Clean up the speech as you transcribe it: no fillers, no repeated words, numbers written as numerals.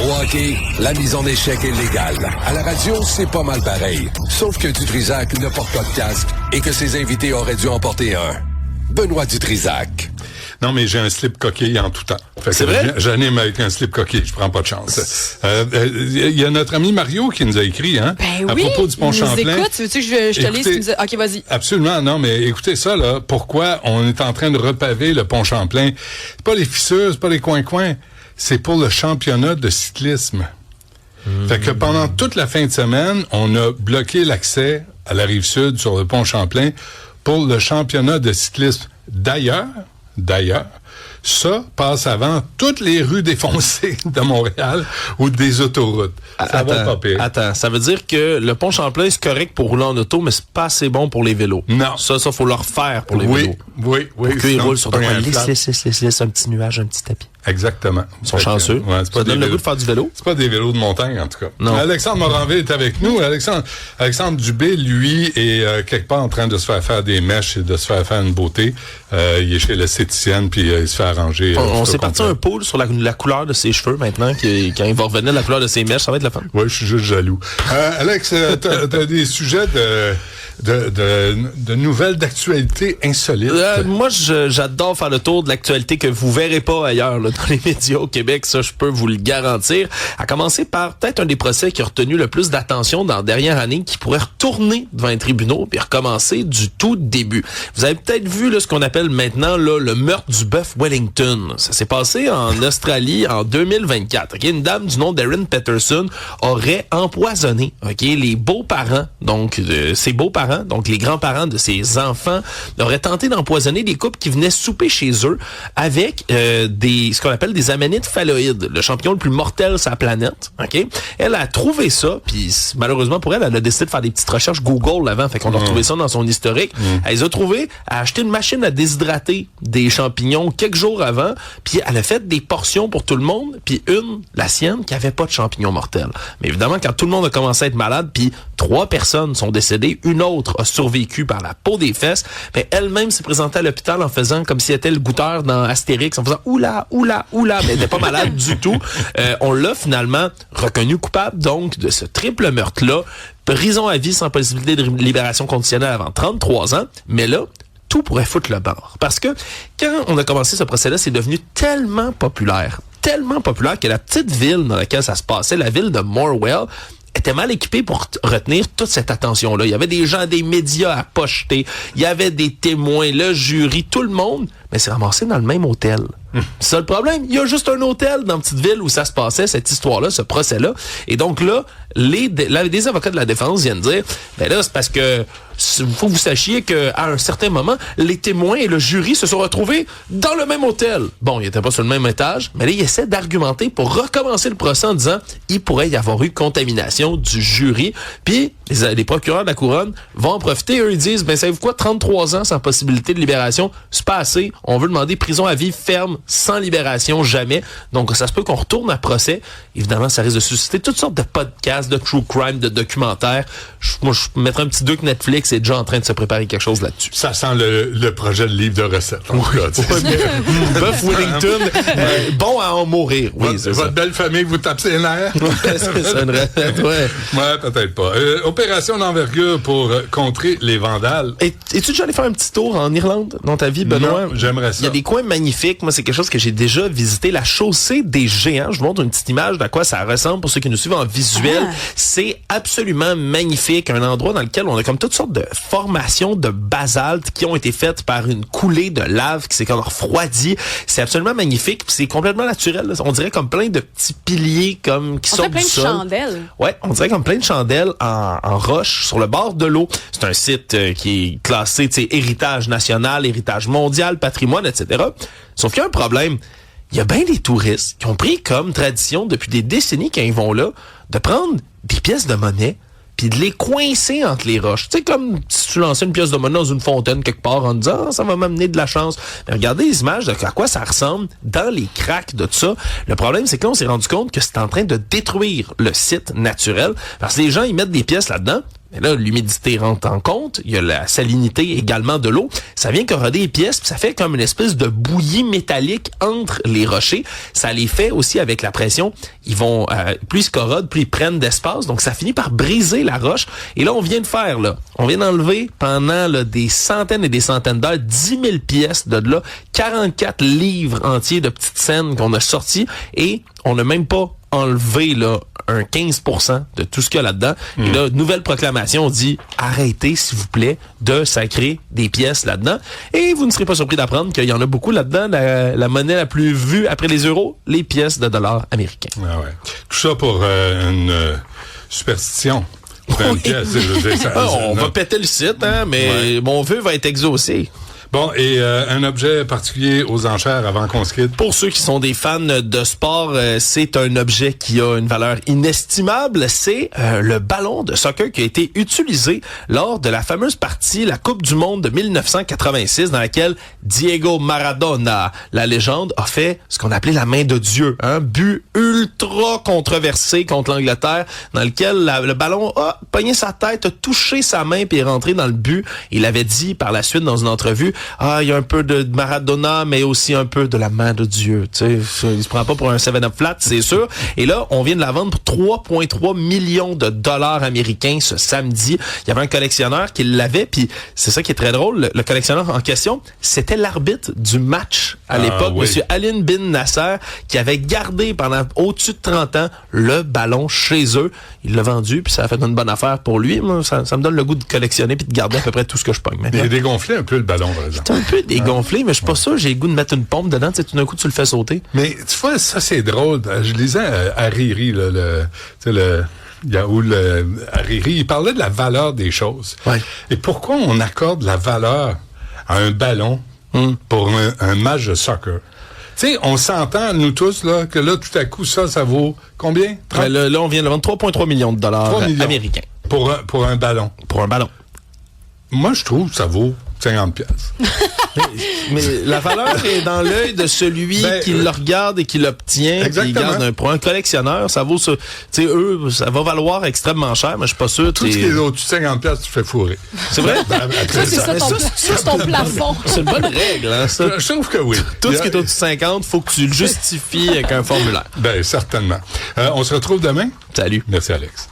Au hockey, la mise en échec est légale. À la radio, c'est pas mal pareil. Sauf que Dutrisac ne porte pas de casque et que ses invités auraient dû en porter un. Benoît Dutrisac. Non, mais j'ai un slip coquille en tout temps. C'est vrai? J'anime avec un slip coquille, je prends pas de chance. Il y a notre ami Mario qui nous a écrit, hein? Ben à propos du pont Champlain. Écoute, veux-tu que je te lise? Tu me dis... OK, vas-y. Absolument, non, mais écoutez ça, là. Pourquoi on est en train de repaver le pont Champlain? C'est pas les fissures, c'est pas les coins-coins. C'est pour le championnat de cyclisme. Fait que pendant toute la fin de semaine, on a bloqué l'accès à la Rive-Sud sur le pont Champlain pour le championnat de cyclisme. D'ailleurs, ça passe avant toutes les rues défoncées de Montréal ou des autoroutes. Ça va pas pire. Attends, ça veut dire que le pont Champlain, c'est correct pour rouler en auto, mais c'est pas assez bon pour les vélos. Non. Ça, faut le refaire pour les vélos. Oui. Pour qu'ils roulent sur un Laisse un petit nuage, un petit tapis. Exactement. Ils sont chanceux. Ouais, ça donne le goût de faire du vélo. C'est pas des vélos de montagne, en tout cas. Non. Alexandre Moranville est avec nous. Alexandre Dubé, lui, est quelque part en train de se faire des mèches et de se faire une beauté. Il est chez l'esthéticienne, puis il se fait arranger. On s'est parti un pool sur la couleur de ses cheveux maintenant, quand il va revenir la couleur de ses mèches, ça va être la fun. Oui, je suis juste jaloux. Alex, t'as des sujets de nouvelles d'actualité insolites. Moi, j'adore faire le tour de l'actualité que vous verrez pas ailleurs là, dans les médias au Québec. Ça, je peux vous le garantir. À commencer par peut-être un des procès qui a retenu le plus d'attention dans la dernière année, qui pourrait retourner devant les tribunaux puis recommencer du tout début. Vous avez peut-être vu là, ce qu'on appelle maintenant là, le meurtre du bœuf Wellington. Ça s'est passé en Australie en 2024. Okay? Une dame du nom d'Erin Peterson aurait empoisonné les beaux-parents, donc ses beaux-parents, donc les grands-parents de ses enfants, auraient tenté d'empoisonner des couples qui venaient souper chez eux avec ce qu'on appelle des amanites phalloïdes, le champignon le plus mortel sur la planète. Okay? Elle a trouvé ça, puis malheureusement pour elle, elle a décidé de faire des petites recherches Google avant, fait qu'on a retrouvé ça dans son historique. Elle les a trouvés, elle a acheté une machine à déshydrater des champignons quelques jours avant, puis elle a fait des portions pour tout le monde, puis la sienne, qui avait pas de champignons mortels. Mais évidemment, quand tout le monde a commencé à être malade, puis 3 personnes sont décédées, une autre a survécu par la peau des fesses, mais elle-même s'est présentée à l'hôpital en faisant comme si elle était le goûteur dans Astérix, en faisant oula, mais elle n'était pas malade du tout. On l'a finalement reconnu coupable, donc, de ce triple meurtre-là. Prison à vie sans possibilité de libération conditionnelle avant 33 ans, mais là, tout pourrait foutre le bord. Parce que quand on a commencé ce procès-là, c'est devenu tellement populaire que la petite ville dans laquelle ça se passait, la ville de Morwell, était mal équipé pour retenir toute cette attention-là. Il y avait des gens des médias à pocheter, il y avait des témoins, le jury, tout le monde, mais c'est ramassé dans le même hôtel. C'est ça le problème. Il y a juste un hôtel dans une petite ville où ça se passait, cette histoire-là, ce procès-là. Et donc là, des avocats de la défense viennent dire, ben là, c'est parce que faut que vous sachiez qu'à un certain moment, les témoins et le jury se sont retrouvés dans le même hôtel. Bon, ils n'étaient pas sur le même étage, mais là, ils essaient d'argumenter pour recommencer le procès en disant, il pourrait y avoir eu contamination du jury. Puis, les procureurs de la couronne vont en profiter. Eux, ils disent, ben, savez-vous quoi, 33 ans sans possibilité de libération, c'est pas assez. On veut demander prison à vie ferme, sans libération, jamais. Donc, ça se peut qu'on retourne à procès. Évidemment, ça risque de susciter toutes sortes de podcasts, de true crime, de documentaires. Moi, je mettrais un petit doc Netflix et déjà en train de se préparer quelque chose là-dessus. Ça sent le projet de livre de recettes. Bœuf Wellington, bon à en mourir. Oui, votre belle famille vous tape ses nerfs? C'est ça, une recette, ouais. Ouais, peut-être pas. Opération d'envergure pour contrer les vandales. Es-tu déjà allé faire un petit tour en Irlande dans ta vie, Benoît? Non, j'aimerais ça. Il y a des coins magnifiques. Moi, c'est quelque chose que j'ai déjà visité. La chaussée des Géants. Je vous montre une petite image d'à quoi ça ressemble pour ceux qui nous suivent en visuel. C'est absolument magnifique. Un endroit dans lequel on a comme toutes sortes de formations de basalte qui ont été faites par une coulée de lave qui s'est comme refroidie. C'est absolument magnifique. C'est complètement naturel. Là. On dirait comme plein de petits piliers comme qui sortent du sol. On dirait plein de chandelles. Ouais, on dirait comme plein de chandelles en roche sur le bord de l'eau. C'est un site qui est classé, tu sais, héritage national, héritage mondial, patrimoine, etc. Sauf qu'il y a un problème. Il y a bien des touristes qui ont pris comme tradition depuis des décennies quand ils vont là de prendre des pièces de monnaie puis de les coincer entre les roches. Tu sais, comme si tu lançais une pièce de monnaie dans une fontaine quelque part en disant « ça va m'amener de la chance ». Mais regardez les images de à quoi ça ressemble dans les cracks de tout ça. Le problème, c'est que là, on s'est rendu compte que c'est en train de détruire le site naturel parce que les gens, ils mettent des pièces là-dedans, Mais là, l'humidité rentre en compte. Il y a la salinité également de l'eau. Ça vient corroder les pièces, puis ça fait comme une espèce de bouillie métallique entre les rochers. Ça les fait aussi avec la pression. Ils vont, plus ils se corrodent, plus ils prennent d'espace. Donc, ça finit par briser la roche. Et là, on vient d'enlever pendant des centaines et des centaines d'heures 10 000 pièces de là, 44 livres entiers de petites scènes qu'on a sorties. Et on n'a même pas enlevé un 15% de tout ce qu'il y a là-dedans. Et là, nouvelle proclamation, on dit arrêtez, s'il vous plaît, de sacrer des pièces là-dedans. Et vous ne serez pas surpris d'apprendre qu'il y en a beaucoup là-dedans. La monnaie la plus vue après les euros, les pièces de dollars américains. Ah ouais. Tout ça pour une superstition. Oui. On va péter le site, mais mon vœu va être exaucé. Bon, et un objet particulier aux enchères avant qu'on se quitte? Pour ceux qui sont des fans de sport, c'est un objet qui a une valeur inestimable. C'est le ballon de soccer qui a été utilisé lors de la fameuse partie, la Coupe du Monde de 1986, dans laquelle Diego Maradona, la légende, a fait ce qu'on appelait la main de Dieu. Un but ultra controversé contre l'Angleterre, dans lequel le ballon a pogné sa tête, a touché sa main puis est rentré dans le but. Il avait dit par la suite dans une entrevue, il y a un peu de Maradona, mais aussi un peu de la main de Dieu. Tu sais, il se prend pas pour un 7-Up flat, c'est sûr. Et là, on vient de la vendre pour 3,3 millions de dollars américains ce samedi. Il y avait un collectionneur qui l'avait, puis c'est ça qui est très drôle. Le collectionneur en question, c'était l'arbitre du match à l'époque, Monsieur Aline Bin Nasser, qui avait gardé pendant au-dessus de 30 ans le ballon chez eux. Il l'a vendu, puis ça a fait une bonne affaire pour lui. Moi, ça me donne le goût de collectionner puis de garder à peu près tout ce que je pogne. Il a dégonflé un peu le ballon, par exemple. C'est un peu dégonflé, mais je suis pas sûr. J'ai le goût de mettre une pompe dedans. Tu sais, tout d'un coup, tu le fais sauter. Mais tu vois, ça, c'est drôle. Je lisais Hariri, Hariri, il parlait de la valeur des choses. Ouais. Et pourquoi on accorde la valeur à un ballon pour un match de soccer? Tu sais, on s'entend, nous tous, là, que là, tout à coup, ça vaut combien? Là, on vient de vendre 3,3 millions de dollars américains. Pour un ballon. Pour un ballon. Moi, je trouve que ça vaut 50 piastres. mais la valeur est dans l'œil de celui qui le regarde et qui l'obtient. Exactement. Pour un collectionneur, ça vaut ça. Tu sais, ça va valoir extrêmement cher, mais je suis pas sûr. Tout ce qui est au-dessus de 50 piastres, tu fais fourrer. C'est vrai? C'est ton plafond. C'est une bonne règle, hein, ça. Je trouve que oui. Tout ce qui est au-dessus de 50, faut que tu le justifies avec un formulaire. Certainement. On se retrouve demain. Salut. Merci, Alex.